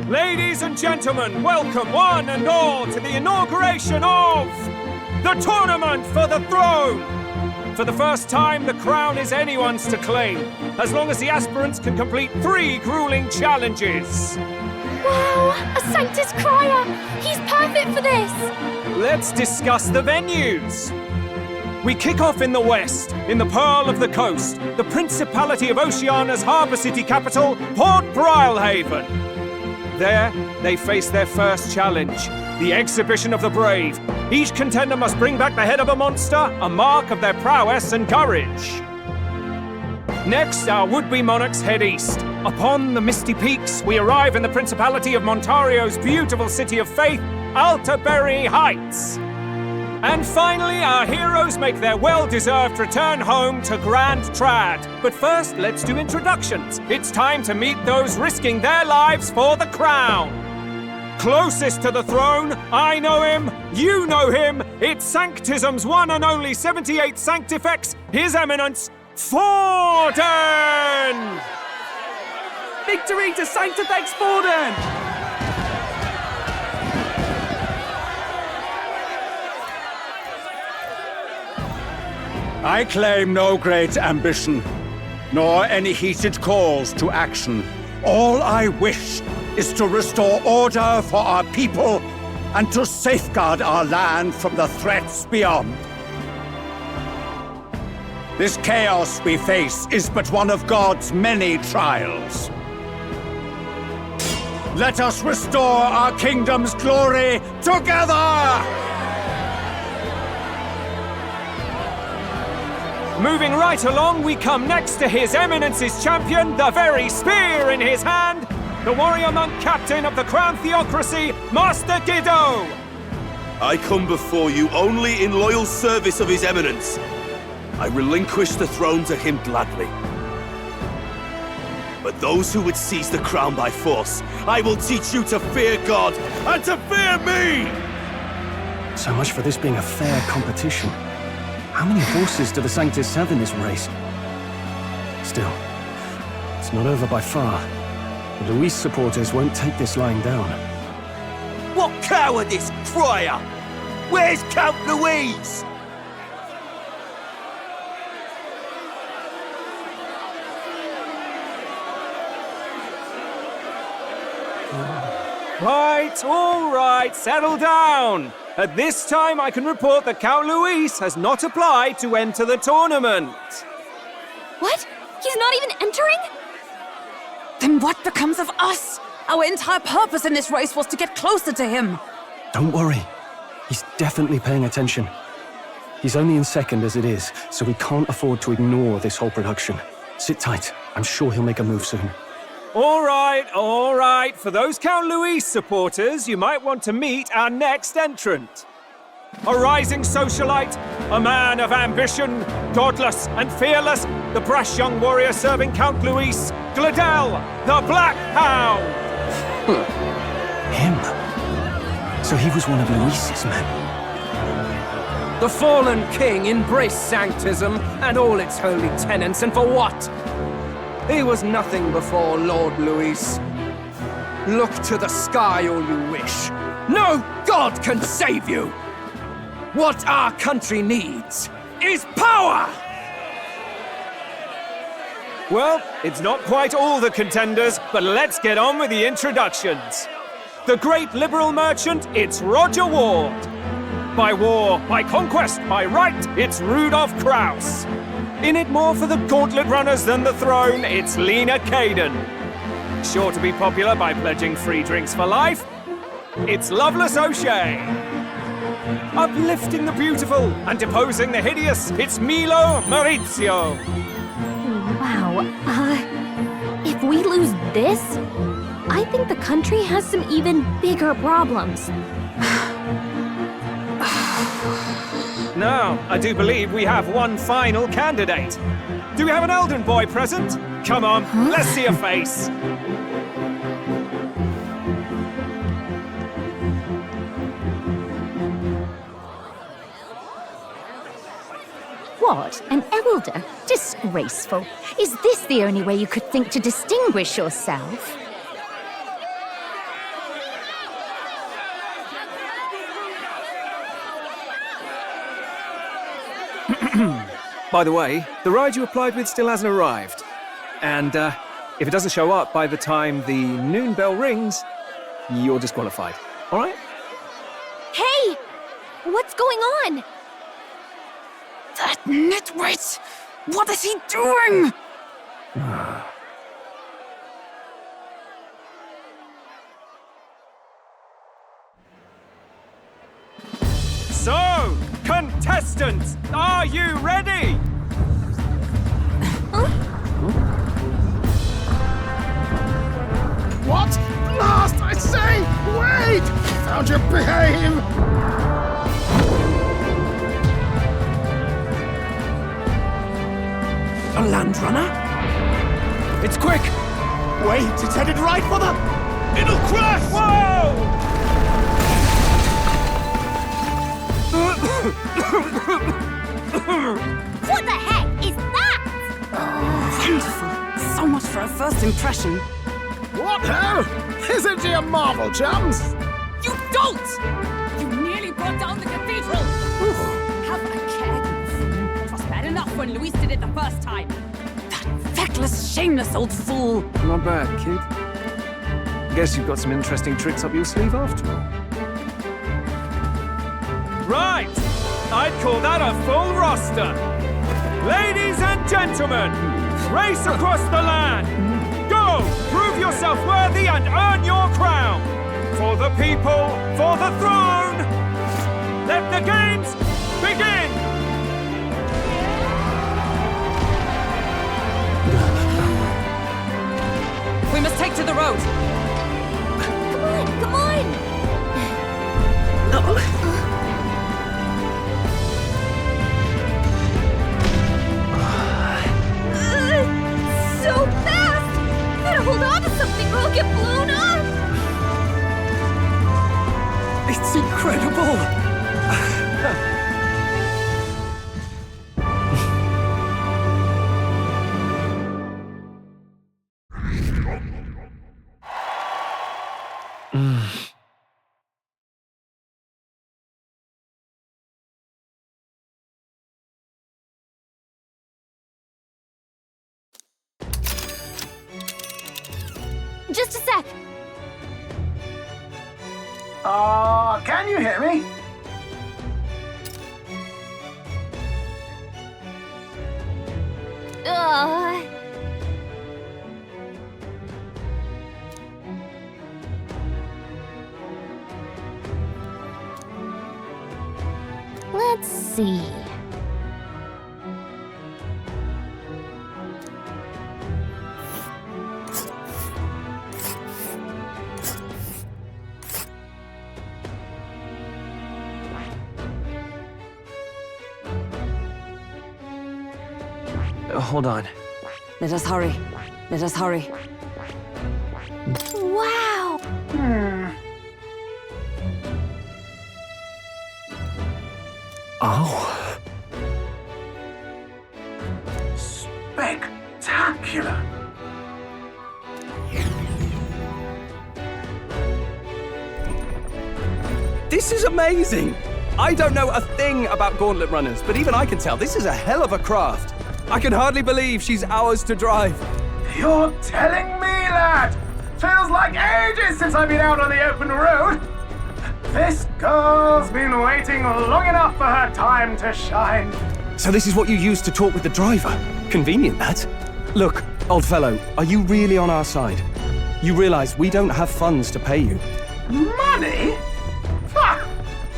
Ladies and gentlemen, welcome one and all to the inauguration of the Tournament for the Throne! For the first time, the crown is anyone's to claim, as long as the aspirants can complete 3 grueling challenges. Wow, a Sanctus Crier! He's perfect for this! Let's discuss the venues. We kick off in the west, in the Pearl of the Coast, the Principality of Oceania's harbour city capital, Port Brilehaven. There, they face their first challenge, the Exhibition of the Brave. Each contender must bring back the head of a monster, a mark of their prowess and courage. Next, our would-be monarchs head east. Upon the misty peaks, we arrive in the Principality of Montario's beautiful city of faith, Altaberry Heights. And finally, our heroes make their well-deserved return home to Grand Trad. But first, let's do introductions. It's time to meet those risking their lives for the crown. Closest to the throne, I know him, you know him. It's Sanctism's one and only 78 Sanctifex, His Eminence, Forden! Victory to Sanctifex Forden! I claim no great ambition, nor any heated calls to action. All I wish is to restore order for our people and to safeguard our land from the threats beyond. This chaos we face is but one of God's many trials. Let us restore our kingdom's glory together! Moving right along, we come next to His Eminence's champion, the very spear in his hand, the warrior monk captain of the Crown Theocracy, Master Giddo! I come before you only in loyal service of His Eminence. I relinquish the throne to him gladly. But those who would seize the crown by force, I will teach you to fear God and to fear me! So much for this being a fair competition. How many horses do the Sanctus have in this race? Still, it's not over by far. The Luis supporters won't take this lying down. What cowardice, Crier! Where's Count Louise? Right, all right, settle down. At this time, I can report that Count Luis has not applied to enter the tournament. What? He's not even entering? Then what becomes of us? Our entire purpose in this race was to get closer to him. Don't worry. He's definitely paying attention. He's only in second as it is, so we can't afford to ignore this whole production. Sit tight. I'm sure he'll make a move soon. All right, all right. For those Count Luis supporters, you might want to meet our next entrant. A rising socialite, a man of ambition, godless and fearless, the brash young warrior serving Count Luis, Gladel, the Black Hound. Him? So he was one of Luis's men. The fallen king embraced Sanctism and all its holy tenets, and for what? He was nothing before Lord Luis. Look to the sky all you wish. No god can save you! What our country needs is power! Well, it's not quite all the contenders, but let's get on with the introductions. The great liberal merchant, it's Roger Ward. By war, by conquest, by right, it's Rudolph Kraus. In it more for the gauntlet runners than the throne, it's Lena Caden. Sure to be popular by pledging free drinks for life, it's Loveless O'Shea. Uplifting the beautiful and deposing the hideous, it's Milo Maurizio. Wow, if If we lose this, I think the country has some even bigger problems. Now, I do believe we have one final candidate. Do we have an Elden boy present? Come on, let's see a face. What? An elder? Disgraceful. Is this the only way you could think to distinguish yourself? By the way, the ride you applied with still hasn't arrived. And if it doesn't show up by the time the noon bell rings, you're disqualified. All right? Hey! What's going on? That nitwit! What is he doing? So, contestants, are you ready? What? Last, I say! Wait! Don't you behave! A land runner? It's quick! Wait, it's headed right for the... It'll crash! Whoa! What the heck is that? Wonderful. So much for a first impression. What hell? Isn't he a marvel, chums? You dolt! You nearly brought down the cathedral! Have a care, you fool. It was bad enough when Luis did it the first time. That feckless, shameless old fool. Not bad, kid. Guess you've got some interesting tricks up your sleeve after all. Right! I'd call that a full roster. Ladies and gentlemen, race across the land. Go! Prove yourself worthy and earn your crown. For the people, for the throne. Let the games begin! We must take to the road. Come on, come on! So fast! Gotta hold on to something or I'll get blown up! It's incredible! Just a sec! Can you hear me? Let's see. Hold on. Let us hurry. Let us hurry. Wow! Oh. Spectacular! This is amazing! I don't know a thing about gauntlet runners, but even I can tell this is a hell of a craft. I can hardly believe she's ours to drive. You're telling me that? Feels like ages since I've been out on the open road. This girl's been waiting long enough for her time to shine. So this is what you use to talk with the driver? Convenient, that. Look, old fellow, are you really on our side? You realize we don't have funds to pay you. Money? Fuck!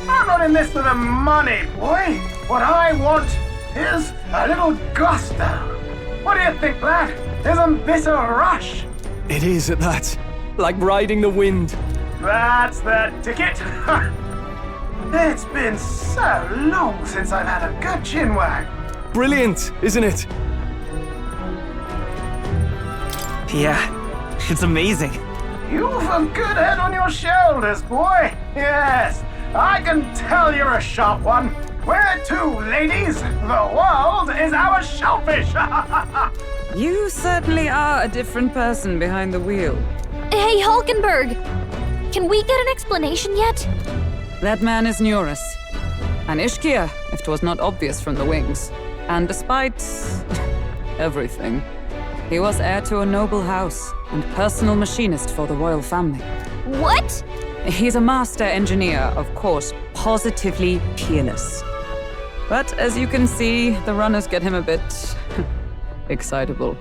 I'm not in this for the money, boy. What I want is a little gusto. What do you think, lad? Isn't this a rush? It is at that. Like riding the wind. That's the ticket. It's been so long since I've had a good chinwag. Brilliant, isn't it? Yeah, it's amazing. You've a good head on your shoulders, boy. Yes, I can tell you're a sharp one. Where to, ladies? The world is our shellfish. You certainly are a different person behind the wheel. Hey, Hulkenberg! Can we get an explanation yet? That man is Neurus. An Ishkia, if 'twas not obvious from the wings. And despite everything, he was heir to a noble house and personal machinist for the royal family. What? He's a master engineer, of course, positively peerless. But as you can see, the runners get him a bit excitable.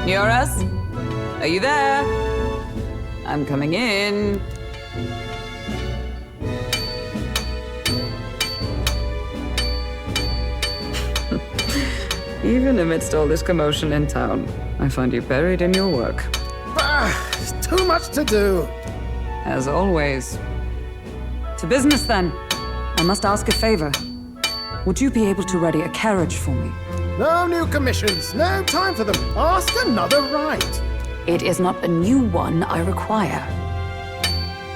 Neurus? Are you there? I'm coming in. Even amidst all this commotion in town, I find you buried in your work. Too much to do. As always. To business, then. I must ask a favor. Would you be able to ready a carriage for me? No new commissions. No time for them. Ask another right. It is not a new one I require.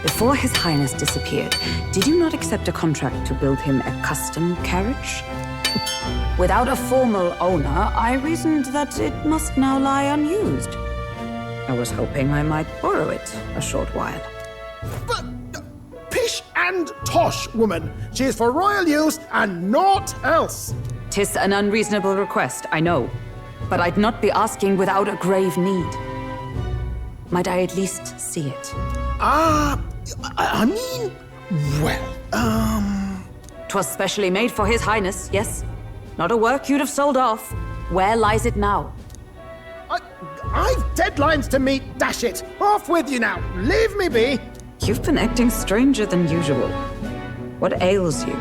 Before His Highness disappeared, did you not accept a contract to build him a custom carriage? Without a formal owner, I reasoned that it must now lie unused. I was hoping I might borrow it a short while. But pish and tosh, woman. She is for royal use and naught else. 'Tis an unreasonable request, I know. But I'd not be asking without a grave need. Might I at least see it? I mean, well, 'Twas specially made for His Highness, yes? Not a work you'd have sold off. Where lies it now? I've deadlines to meet, dash it. Off with you now. Leave me be. You've been acting stranger than usual. What ails you?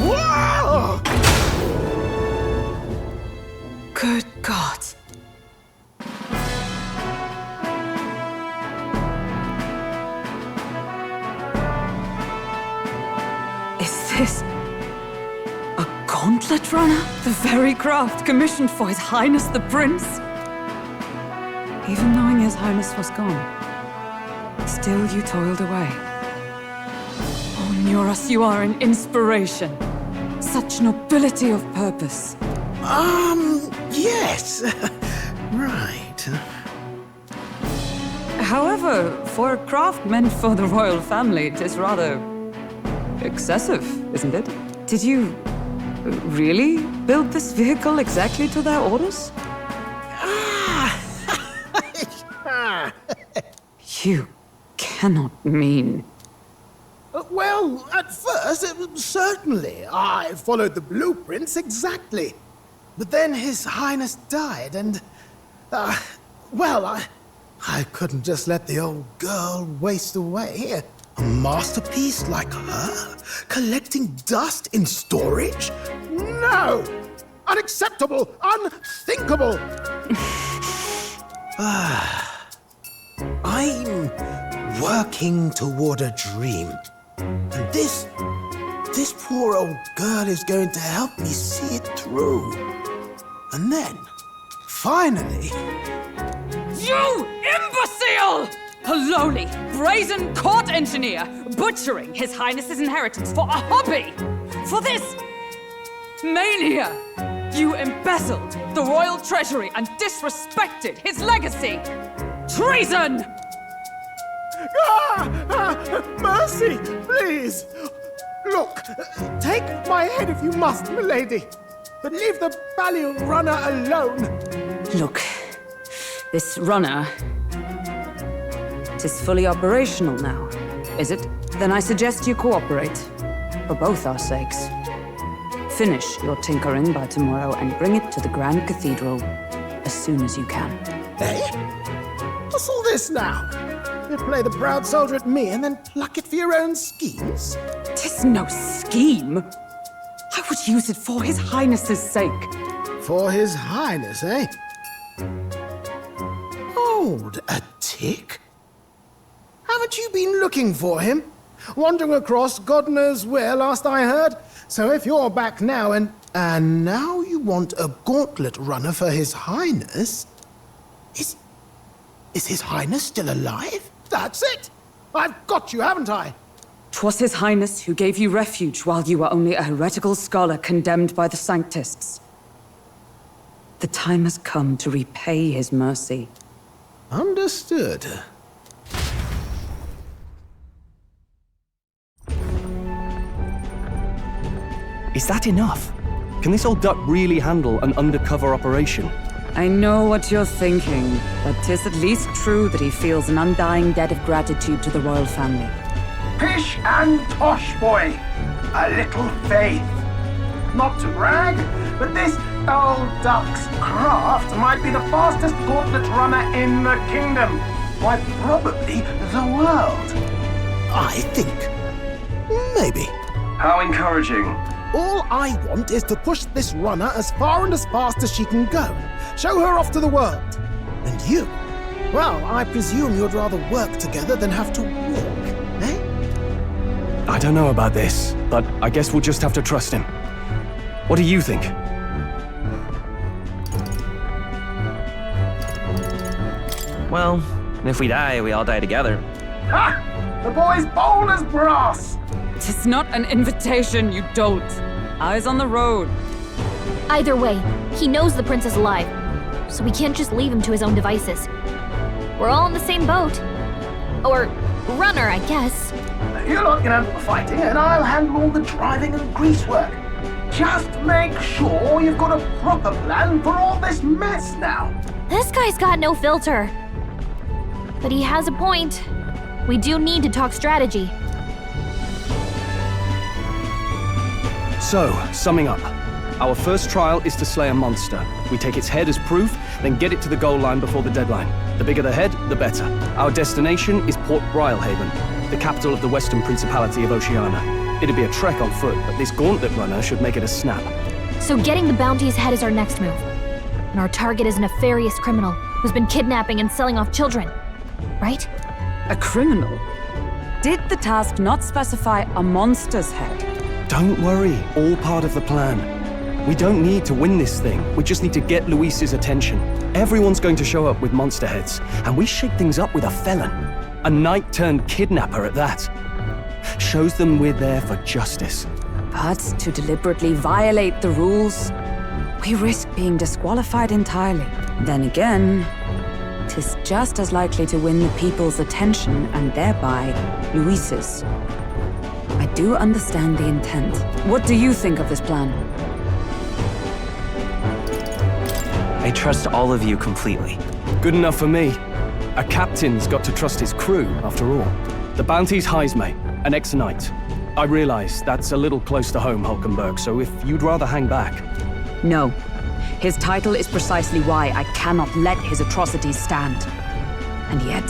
Whoa! Good God. Is this a gauntlet runner? The very craft commissioned for His Highness the Prince? Even knowing His Highness was gone, still you toiled away. Oh, Neurus, you are an inspiration. Such nobility of purpose. Yes. Right. However, for a craft meant for the royal family, it is rather excessive, isn't it? Did you really build this vehicle exactly to their orders? You cannot mean... Well, at first, certainly. I followed the blueprints exactly. But then His Highness died, and... well, I couldn't just let the old girl waste away. A masterpiece like her? Collecting dust in storage? No! Unacceptable! Unthinkable! I'm working toward a dream. And this poor old girl is going to help me see it through. And then, finally... You imbecile! A lowly, brazen court engineer butchering His Highness's inheritance for a hobby! For this mania! You embezzled the royal treasury and disrespected his legacy! Treason! Mercy, please! Look, take my head if you must, milady. But leave the Balliol runner alone. Look, this runner... It is fully operational now, is it? Then I suggest you cooperate, for both our sakes. Finish your tinkering by tomorrow and bring it to the Grand Cathedral as soon as you can. Eh? What's all this now? You play the proud soldier at me and then pluck it for your own schemes? 'Tis no scheme. I would use it for His Highness's sake. For His Highness, eh? Hold a tick. Haven't you been looking for him? Wandering across God knows where, last I heard. So if you're back now and now you want a gauntlet runner for His Highness? Is His Highness still alive? That's it! I've got you, haven't I? 'Twas His Highness who gave you refuge while you were only a heretical scholar condemned by the Sanctists. The time has come to repay His mercy. Understood. Is that enough? Can this old duck really handle an undercover operation? I know what you're thinking, but 'tis at least true that he feels an undying debt of gratitude to the royal family. Pish and tosh, boy. A little faith. Not to brag, but this old duck's craft might be the fastest gauntlet runner in the kingdom. Why, probably the world. I think. Maybe. How encouraging. All I want is to push this runner as far and as fast as she can go. Show her off to the world. And you? Well, I presume you'd rather work together than have to walk, eh? I don't know about this, but I guess we'll just have to trust him. What do you think? Well, if we die, we all die together. Ha! The boy's bold as brass! 'Tis not an invitation, you dolt. Eyes on the road. Either way, he knows the prince is alive, so we can't just leave him to his own devices. We're all in the same boat. Or runner, I guess. You lot can handle the fighting, and I'll handle all the driving and greasework. Just make sure you've got a proper plan for all this mess now. This guy's got no filter. But he has a point. We do need to talk strategy. So, summing up. Our first trial is to slay a monster. We take its head as proof, then get it to the goal line before the deadline. The bigger the head, the better. Our destination is Port Brylehaven, the capital of the Western Principality of Oceania. It'd be a trek on foot, but this gauntlet runner should make it a snap. So getting the bounty's head is our next move. And our target is a nefarious criminal who's been kidnapping and selling off children. Right? A criminal? Did the task not specify a monster's head? Don't worry, all part of the plan. We don't need to win this thing, we just need to get Luis's attention. Everyone's going to show up with monster heads, and we shake things up with a felon. A knight-turned-kidnapper at that. Shows them we're there for justice. But to deliberately violate the rules, we risk being disqualified entirely. Then again, 'tis just as likely to win the people's attention and thereby Luis's. I do understand the intent. What do you think of this plan? I trust all of you completely. Good enough for me. A captain's got to trust his crew, after all. The bounty's Heisme, an ex-knight. I realize that's a little close to home, Hulkenberg, so if you'd rather hang back... No. His title is precisely why I cannot let his atrocities stand. And yet,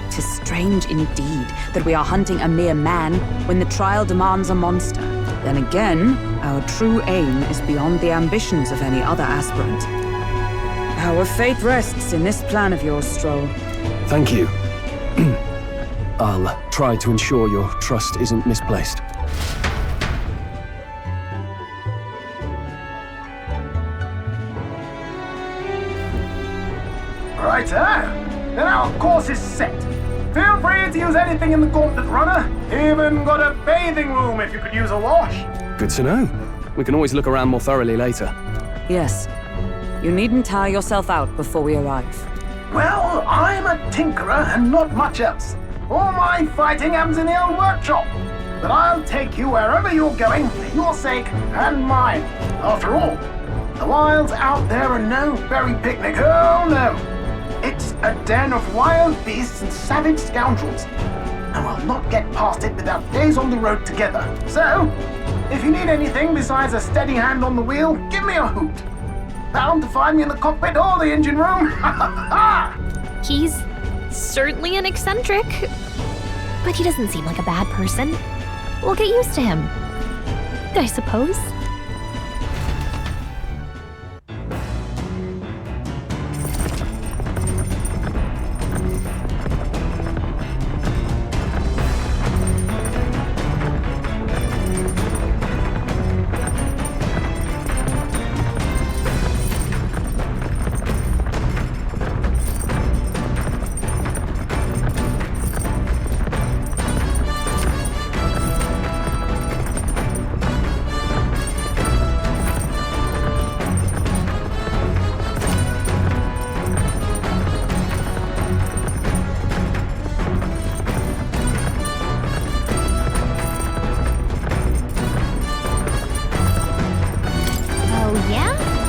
'tis strange indeed that we are hunting a mere man when the trial demands a monster. Then again, our true aim is beyond the ambitions of any other aspirant. Our fate rests in this plan of yours, Stroll. Thank you. I'll try to ensure your trust isn't misplaced. Righto. Then our course is set. Feel free to use anything in the gauntlet runner. Even got a bathing room if you could use a wash. Good to know. We can always look around more thoroughly later. Yes. You needn't tire yourself out before we arrive. Well, I'm a tinkerer and not much else. All my fighting happens in the old workshop. But I'll take you wherever you're going for your sake and mine. After all, the wilds out there are no berry picnic. Oh no. It's a den of wild beasts and savage scoundrels. And we'll not get past it without days on the road together. So, if you need anything besides a steady hand on the wheel, give me a hoot. Bound to find me in the cockpit or the engine room. Ha ha ha! He's certainly an eccentric, but he doesn't seem like a bad person. We'll get used to him, I suppose. Oh, yeah?